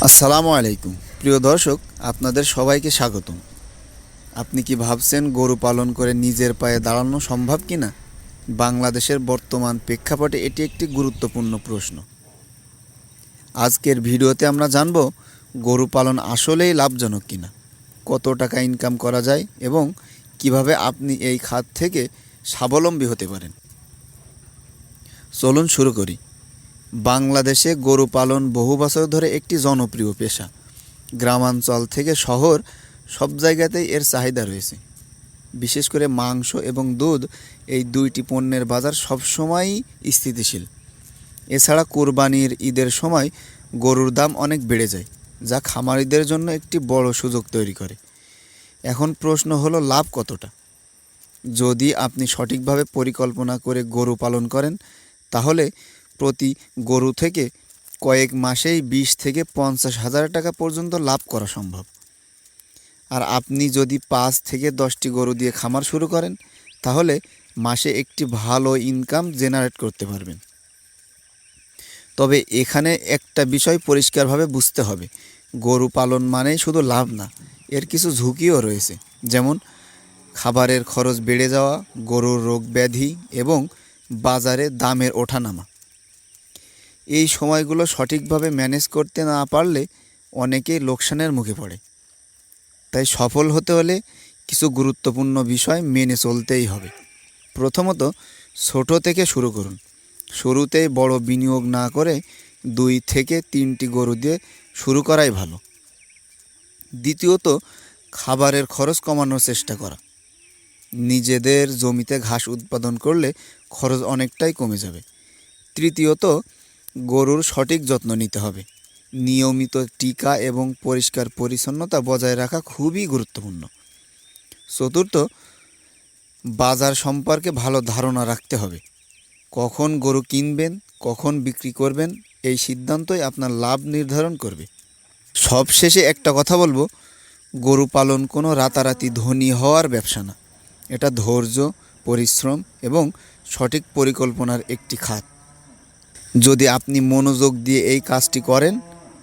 আসসালামু আলাইকুম প্রিয় দর্শক, আপনাদের সবাইকে স্বাগতম। আপনি কি ভাবছেন গরু পালন করে নিজের পায়ে দাঁড়ানো সম্ভব কিনা? বাংলাদেশের বর্তমান প্রেক্ষাপটে এটি একটি গুরুত্বপূর্ণ প্রশ্ন। আজকের ভিডিওতে আমরা জানব গরু পালন আসলেই লাভজনক কিনা, কত টাকা ইনকাম করা যায় এবং কিভাবে আপনি এই খাত থেকে স্বাবলম্বী হতে পারেন। চলুন শুরু করি। বাংলাদেশে গরু পালন বহু বছর ধরে একটি জনপ্রিয় পেশা। গ্রামাঞ্চল থেকে শহর সব জায়গাতেই এর চাহিদা রয়েছে। বিশেষ করে মাংস এবং দুধ, এই দুইটি পণ্যের বাজার সবসময়ই স্থিতিশীল। এছাড়া কোরবানির ঈদের সময় গরুর দাম অনেক বেড়ে যায়, যা খামারিদের জন্য একটি বড় সুযোগ তৈরি করে। এখন প্রশ্ন হলো, লাভ কতটা? যদি আপনি সঠিকভাবে পরিকল্পনা করে গরু পালন করেন, তাহলে প্রতি গরু থেকে কয়েক মাসেই 20 থেকে 50 হাজার টাকা পর্যন্ত লাভ করা সম্ভব। আর আপনি যদি 5 থেকে 10টি গরু দিয়ে খামার শুরু করেন, তাহলে মাসে একটি ভালো ইনকাম জেনারেট করতে পারবেন। তবে এখানে একটা বিষয় পরিষ্কারভাবে বুঝতে হবে, গরু পালন মানেই শুধু লাভ না, এর কিছু ঝুঁকিও রয়েছে। যেমন খাবারের খরচ বেড়ে যাওয়া, গরুর রোগ ব্যাধি এবং বাজারে দামের ওঠানামা। এই সময়গুলো সঠিকভাবে ম্যানেজ করতে না পারলে অনেকেই লোকসানের মুখে পড়ে। তাই সফল হতে হলে কিছু গুরুত্বপূর্ণ বিষয় মেনে চলতেই হবে। প্রথমত, ছোট থেকে শুরু করুন। শুরুতেই বড় বিনিয়োগ না করে 2 থেকে 3টি গরু দিয়ে শুরু করাই ভালো। দ্বিতীয়ত, খাবারের খরচ কমানোর চেষ্টা করা। নিজেদের জমিতে ঘাস উৎপাদন করলে খরচ অনেকটাই কমে যাবে। তৃতীয়ত, গরুর সঠিক যত্ন নিতে হবে। নিয়মিত টিকা এবং পরিষ্কার পরিচ্ছন্নতা বজায় রাখা খুবই গুরুত্বপূর্ণ। চতুর্থ, বাজার সম্পর্কে ভালো ধারণা রাখতে হবে। কখন গরু কিনবেন, কখন বিক্রি করবেন, এই সিদ্ধান্তই আপনার লাভ নির্ধারণ করবে। সবশেষে একটা কথা বলবো, গরু পালন কোনো রাতারাতি ধনী হওয়ার ব্যবসা না। এটা ধৈর্য, পরিশ্রম এবং সঠিক পরিকল্পনার একটি খাত। যদি আপনি মনোযোগ দিয়ে এই কাজটি করেন,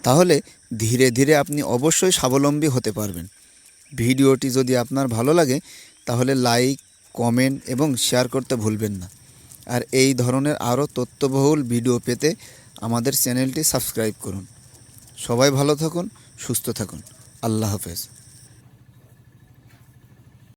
তাহলে ধীরে ধীরে আপনি অবশ্যই স্বাবলম্বী হতে পারবেন। ভিডিওটি যদি আপনার ভালো লাগে, তাহলে লাইক, কমেন্ট এবং শেয়ার করতে ভুলবেন না। আর এই ধরনের আরও তথ্যবহুল ভিডিও পেতে আমাদের চ্যানেলটি সাবস্ক্রাইব করুন। সবাই ভালো থাকুন, সুস্থ থাকুন। আল্লাহ হাফেজ।